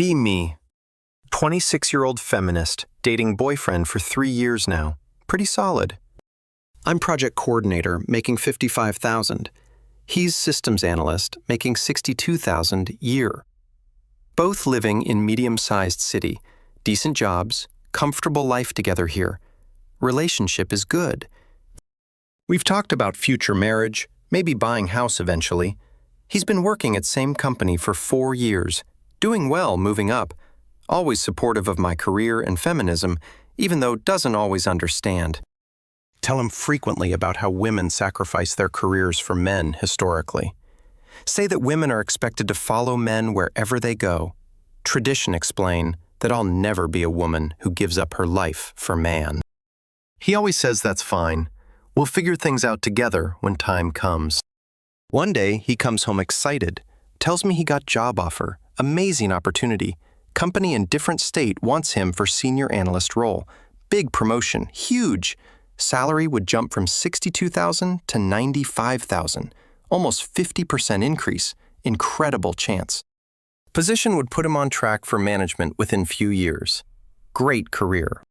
Be me. 26-year-old feminist, dating boyfriend for 3 years now. Pretty solid. I'm project coordinator, making $55,000. He's systems analyst, making $62,000 year. Both living in medium-sized city, decent jobs, comfortable life together here. Relationship is good. We've talked about future marriage, maybe buying house eventually. He's been working at same company for 4 years, doing well moving up, always supportive of my career and feminism, even though doesn't always understand. Tell him frequently about how women sacrifice their careers for men historically. Say that women are expected to follow men wherever they go. Tradition explain that I'll never be a woman who gives up her life for man. He always says that's fine. We'll figure things out together when time comes. One day, he comes home excited, tells me he got job offer, amazing opportunity. Company in different state wants him for senior analyst role. Big promotion, huge. Salary would jump from $62,000 to $95,000, almost 50% increase. Incredible chance. Position would put him on track for management within few years. Great career.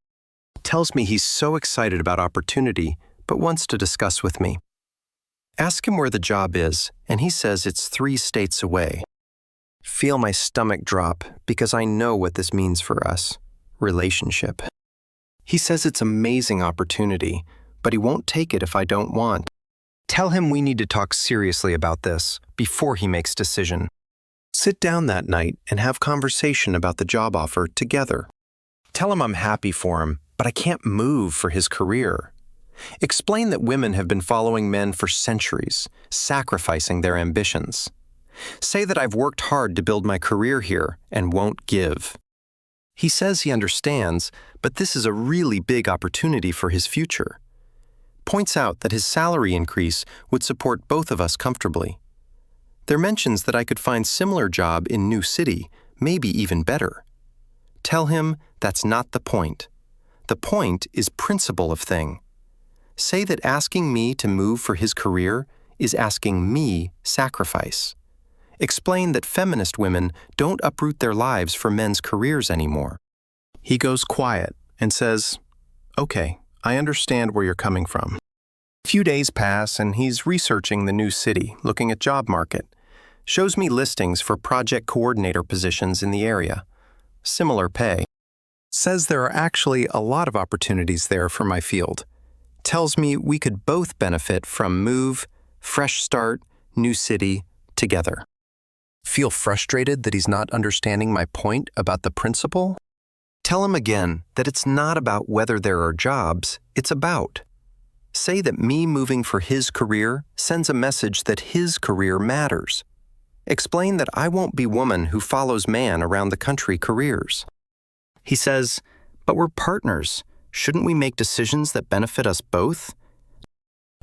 Tells me he's so excited about opportunity, but wants to discuss with me. Ask him where the job is, and he says it's 3 states away. Feel my stomach drop because I know what this means for us. Relationship. He says it's amazing opportunity, but he won't take it if I don't want. Tell him we need to talk seriously about this before he makes decision. Sit down that night and have conversation about the job offer together. Tell him I'm happy for him, but I can't move for his career. Explain that women have been following men for centuries, sacrificing their ambitions. Say that I've worked hard to build my career here and won't give. He says he understands, but this is a really big opportunity for his future. Points out that his salary increase would support both of us comfortably. There mentions that I could find similar job in new city, maybe even better. Tell him that's not the point. The point is principle of thing. Say that asking me to move for his career is asking me sacrifice. Explain that feminist women don't uproot their lives for men's careers anymore. He goes quiet and says, "Okay, I understand where you're coming from." A few days pass and he's researching the new city, looking at job market. Shows me listings for project coordinator positions in the area. Similar pay. Says there are actually a lot of opportunities there for my field. Tells me we could both benefit from move, fresh start, new city, together. Feel frustrated that he's not understanding my point about the principle? Tell him again that it's not about whether there are jobs, it's about. Say that me moving for his career sends a message that his career matters. Explain that I won't be woman who follows man around the country careers. He says, "But we're partners. Shouldn't we make decisions that benefit us both?"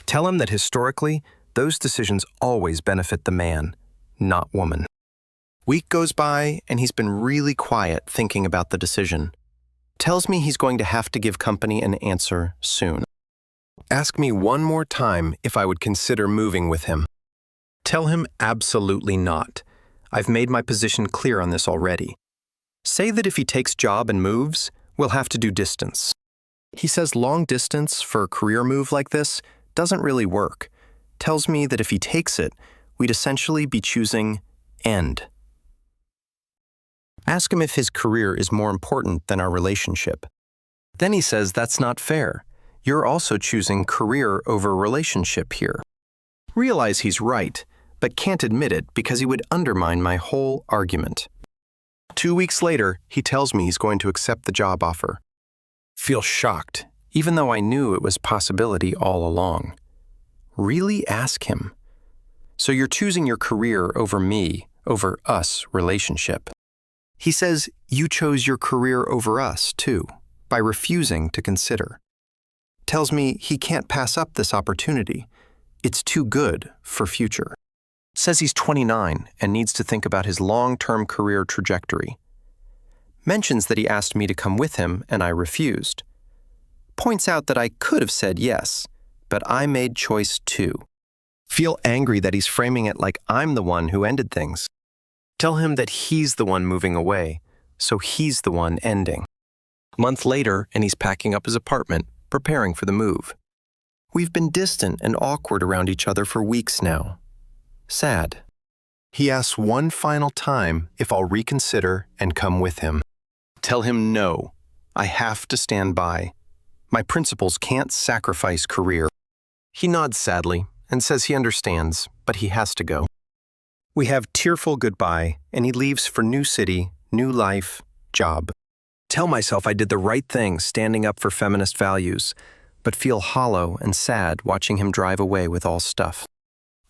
Tell him that historically, those decisions always benefit the man, not woman. Week goes by, and he's been really quiet thinking about the decision. Tells me he's going to have to give company an answer soon. Ask me one more time if I would consider moving with him. Tell him absolutely not. I've made my position clear on this already. Say that if he takes job and moves, we'll have to do distance. He says long distance for a career move like this doesn't really work. Tells me that if he takes it, we'd essentially be choosing end. Ask him if his career is more important than our relationship. Then he says that's not fair. You're also choosing career over relationship here. Realize he's right, but can't admit it because he would undermine my whole argument. 2 weeks later, he tells me he's going to accept the job offer. Feel shocked, even though I knew it was a possibility all along. Really ask him. So you're choosing your career over me, over us relationship. He says you chose your career over us, too, by refusing to consider. Tells me he can't pass up this opportunity. It's too good for future. Says he's 29 and needs to think about his long-term career trajectory. Mentions that he asked me to come with him and I refused. Points out that I could have said yes, but I made choice 2. Feel angry that he's framing it like I'm the one who ended things. Tell him that he's the one moving away, so he's the one ending. A month later, and he's packing up his apartment, preparing for the move. We've been distant and awkward around each other for weeks now. Sad. He asks one final time if I'll reconsider and come with him. Tell him no. I have to stand by. My principles can't sacrifice career. He nods sadly and says he understands, but he has to go. We have tearful goodbye, and he leaves for new city, new life, job. Tell myself I did the right thing standing up for feminist values, but feel hollow and sad watching him drive away with all stuff.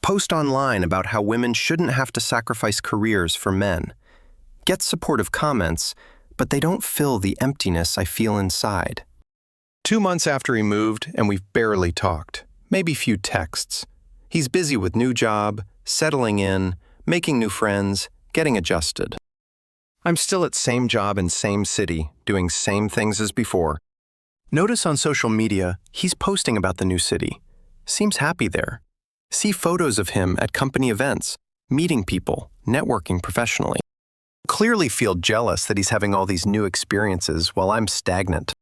Post online about how women shouldn't have to sacrifice careers for men. Get supportive comments, but they don't fill the emptiness I feel inside. 2 months after he moved, and we've barely talked. Maybe few texts. He's busy with new job, settling in, making new friends, getting adjusted. I'm still at same job in same city, doing same things as before. Notice on social media, he's posting about the new city. Seems happy there. See photos of him at company events, meeting people, networking professionally. Clearly feel jealous that he's having all these new experiences while I'm stagnant.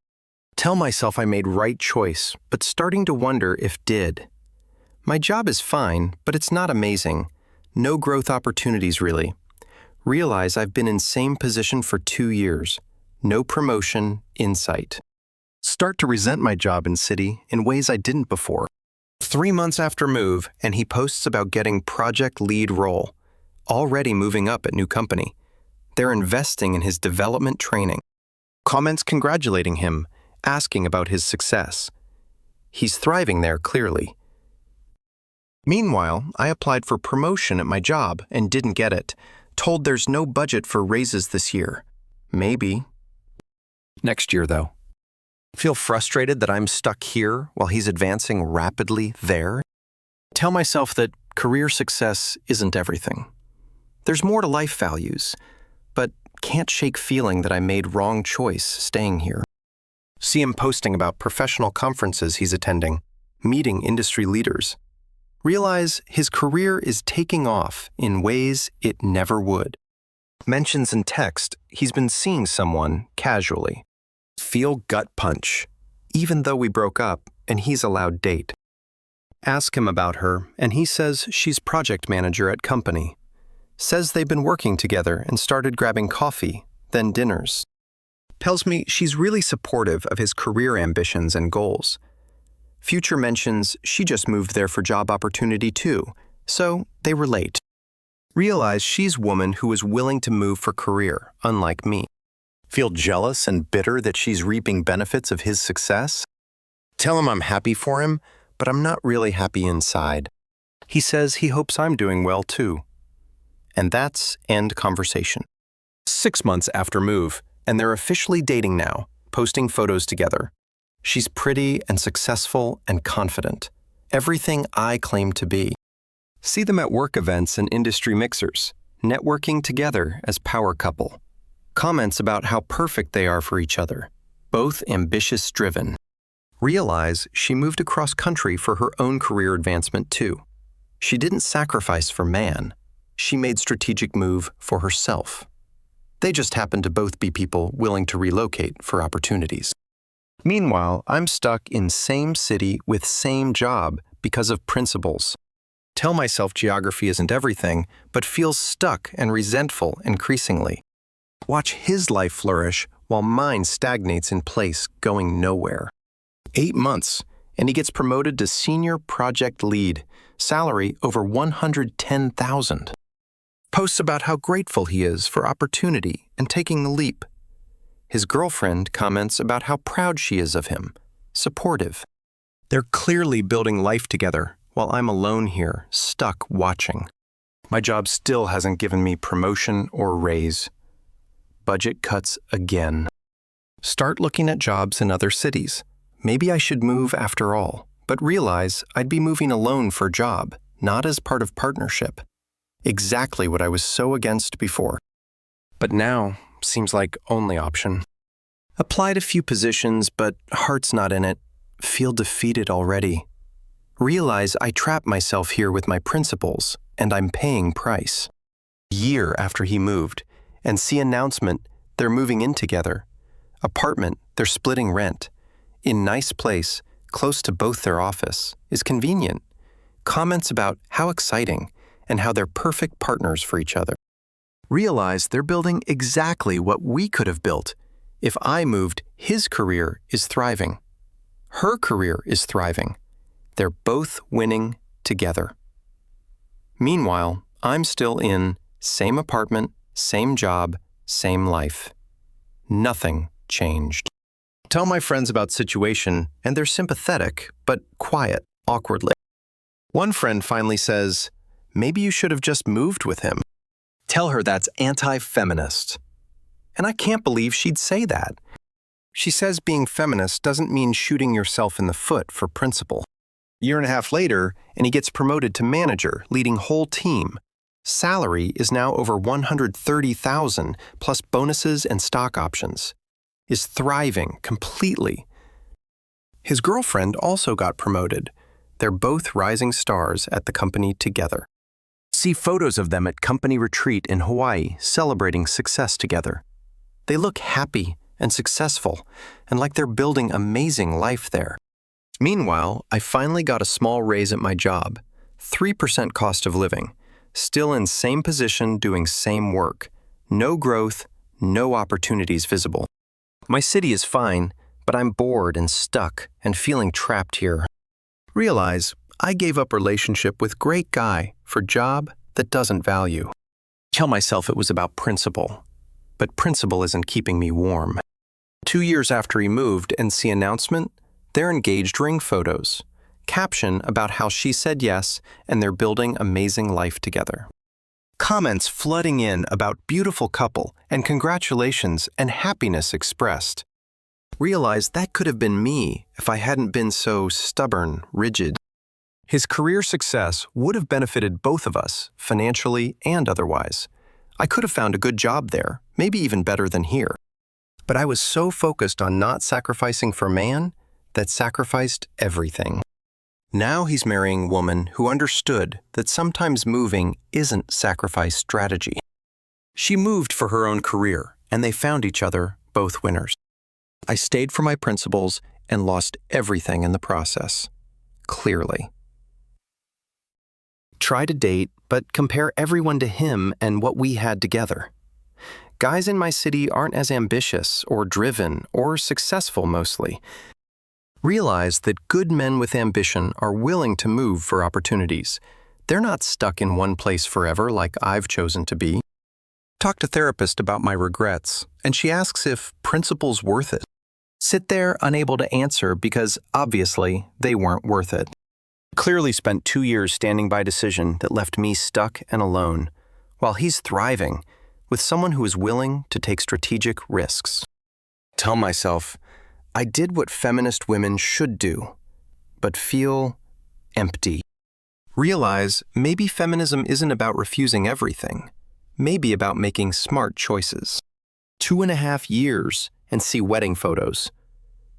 Tell myself I made right choice, but starting to wonder if did. My job is fine, but it's not amazing. No growth opportunities really. Realize I've been in same position for 2 years. No promotion in sight. Start to resent my job in city in ways I didn't before. 3 months after move, and he posts about getting project lead role. Already moving up at new company. They're investing in his development training. Comments congratulating him, asking about his success. He's thriving there clearly. Meanwhile, I applied for promotion at my job and didn't get it. Told there's no budget for raises this year. Maybe. Next year, though. Feel frustrated that I'm stuck here while he's advancing rapidly there? Tell myself that career success isn't everything. There's more to life values, but can't shake feeling that I made wrong choice staying here. See him posting about professional conferences he's attending, meeting industry leaders. Realize his career is taking off in ways it never would. Mentions in text he's been seeing someone casually. Feel gut punch, even though we broke up and he's allowed date. Ask him about her, and he says she's project manager at company. Says they've been working together and started grabbing coffee, then dinners. Tells me she's really supportive of his career ambitions and goals. Future mentions she just moved there for job opportunity too, so they relate. Realize she's a woman who is willing to move for career, unlike me. Feel jealous and bitter that she's reaping benefits of his success? Tell him I'm happy for him, but I'm not really happy inside. He says he hopes I'm doing well too. And that's end conversation. 6 months after move, and they're officially dating now, posting photos together. She's pretty and successful and confident. Everything I claim to be. See them at work events and industry mixers, networking together as power couple. Comments about how perfect they are for each other, both ambitious-driven. Realize she moved across country for her own career advancement too. She didn't sacrifice for man. She made strategic move for herself. They just happen to both be people willing to relocate for opportunities. Meanwhile, I'm stuck in same city with same job because of principles. Tell myself geography isn't everything, but feel stuck and resentful increasingly. Watch his life flourish while mine stagnates in place, going nowhere. 8 months, and he gets promoted to senior project lead, salary over $110,000. Posts about how grateful he is for opportunity and taking the leap. His girlfriend comments about how proud she is of him, supportive. They're clearly building life together while I'm alone here, stuck watching. My job still hasn't given me promotion or raise. Budget cuts again. Start looking at jobs in other cities. Maybe I should move after all, but realize I'd be moving alone for a job, not as part of partnership. Exactly what I was so against before. But now, seems like only option. Applied a few positions, but heart's not in it. Feel defeated already. Realize I trapped myself here with my principles, and I'm paying price. A year after he moved, and see announcement, they're moving in together. Apartment, they're splitting rent. In nice place, close to both their office, is convenient. Comments about how exciting and how they're perfect partners for each other. Realize they're building exactly what we could have built. If I moved, his career is thriving. Her career is thriving. They're both winning together. Meanwhile, I'm still in same apartment, same job, same life. Nothing changed. Tell my friends about situation, and they're sympathetic, but quiet, awkwardly. One friend finally says, maybe you should have just moved with him. Tell her that's anti-feminist. And I can't believe she'd say that. She says being feminist doesn't mean shooting yourself in the foot for principle. Year and a half later, and he gets promoted to manager, leading whole team. Salary is now over $130,000, plus bonuses and stock options. Is thriving completely. His girlfriend also got promoted. They're both rising stars at the company together. See photos of them at company retreat in Hawaii, celebrating success together. They look happy and successful, and like they're building amazing life there. Meanwhile, I finally got a small raise at my job, 3% cost of living, still in same position doing same work, no growth, no opportunities visible. My city is fine, but I'm bored and stuck and feeling trapped here. Realize I gave up relationship with great guy for job that doesn't value. Tell myself it was about principle, but principle isn't keeping me warm. 2 years after he moved and see announcement, they're engaged ring photos. Caption about how she said yes and they're building amazing life together. Comments flooding in about beautiful couple and congratulations and happiness expressed. Realize that could have been me if I hadn't been so stubborn, rigid. His career success would have benefited both of us, financially and otherwise. I could have found a good job there, maybe even better than here. But I was so focused on not sacrificing for man that sacrificed everything. Now he's marrying a woman who understood that sometimes moving isn't sacrifice strategy. She moved for her own career, and they found each other, both winners. I stayed for my principles and lost everything in the process. Clearly. Try to date, but compare everyone to him and what we had together. Guys in my city aren't as ambitious or driven or successful mostly. Realize that good men with ambition are willing to move for opportunities. They're not stuck in one place forever like I've chosen to be. Talk to therapist about my regrets, and she asks if principle's worth it. Sit there unable to answer because obviously they weren't worth it. Clearly spent 2 years standing by decision that left me stuck and alone, while he's thriving with someone who is willing to take strategic risks. Tell myself, I did what feminist women should do, but feel empty. Realize maybe feminism isn't about refusing everything, maybe about making smart choices. 2.5 years and see wedding photos.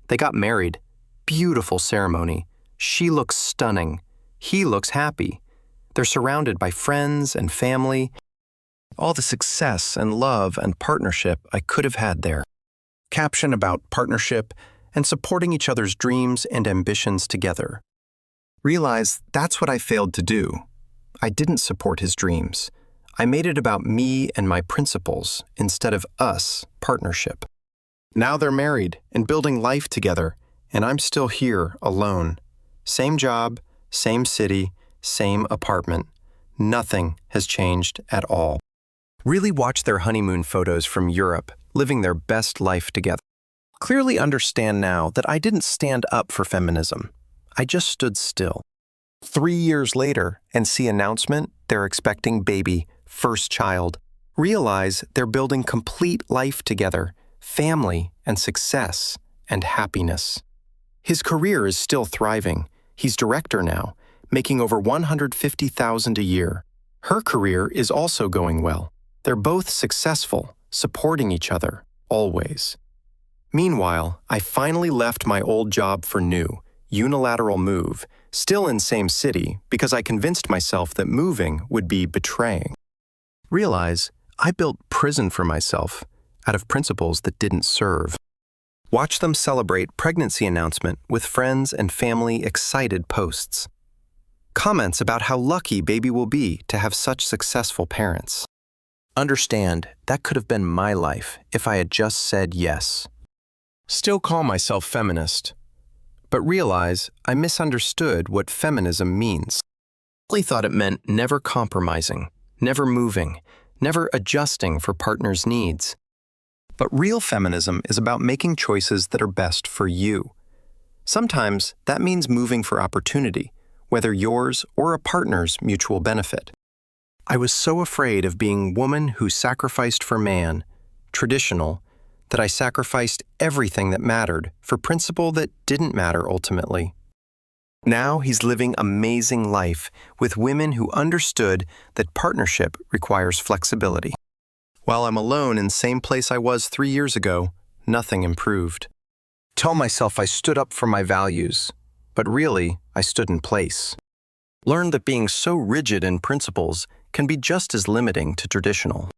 They got married. Beautiful ceremony. She looks stunning. He looks happy. They're surrounded by friends and family. All the success and love and partnership I could have had there. Caption about partnership and supporting each other's dreams and ambitions together. Realize that's what I failed to do. I didn't support his dreams. I made it about me and my principles instead of us, partnership. Now they're married and building life together, and I'm still here alone. Same job, same city, same apartment. Nothing has changed at all. Really watch their honeymoon photos from Europe, living their best life together. Clearly understand now that I didn't stand up for feminism. I just stood still. 3 years later, and see announcement, they're expecting baby, first child. Realize they're building complete life together, family and success and happiness. His career is still thriving. He's director now, making over $150,000 a year. Her career is also going well. They're both successful, supporting each other, always. Meanwhile, I finally left my old job for new, unilateral move, still in same city because I convinced myself that moving would be betraying. Realize I built prison for myself. out of principles that didn't serve. Watch them celebrate pregnancy announcement with friends and family excited posts. Comments about how lucky baby will be to have such successful parents. Understand that could have been my life if I had just said yes. Still call myself feminist, but realize I misunderstood what feminism means. I thought it meant never compromising, never moving, never adjusting for partners' needs. But real feminism is about making choices that are best for you. Sometimes that means moving for opportunity, whether yours or a partner's mutual benefit. I was so afraid of being woman who sacrificed for man, traditional, that I sacrificed everything that mattered for principle that didn't matter ultimately. Now he's living amazing life with women who understood that partnership requires flexibility. While I'm alone in the same place I was 3 years ago, nothing improved. Tell myself I stood up for my values, but really I stood in place. Learned that being so rigid in principles can be just as limiting to traditional.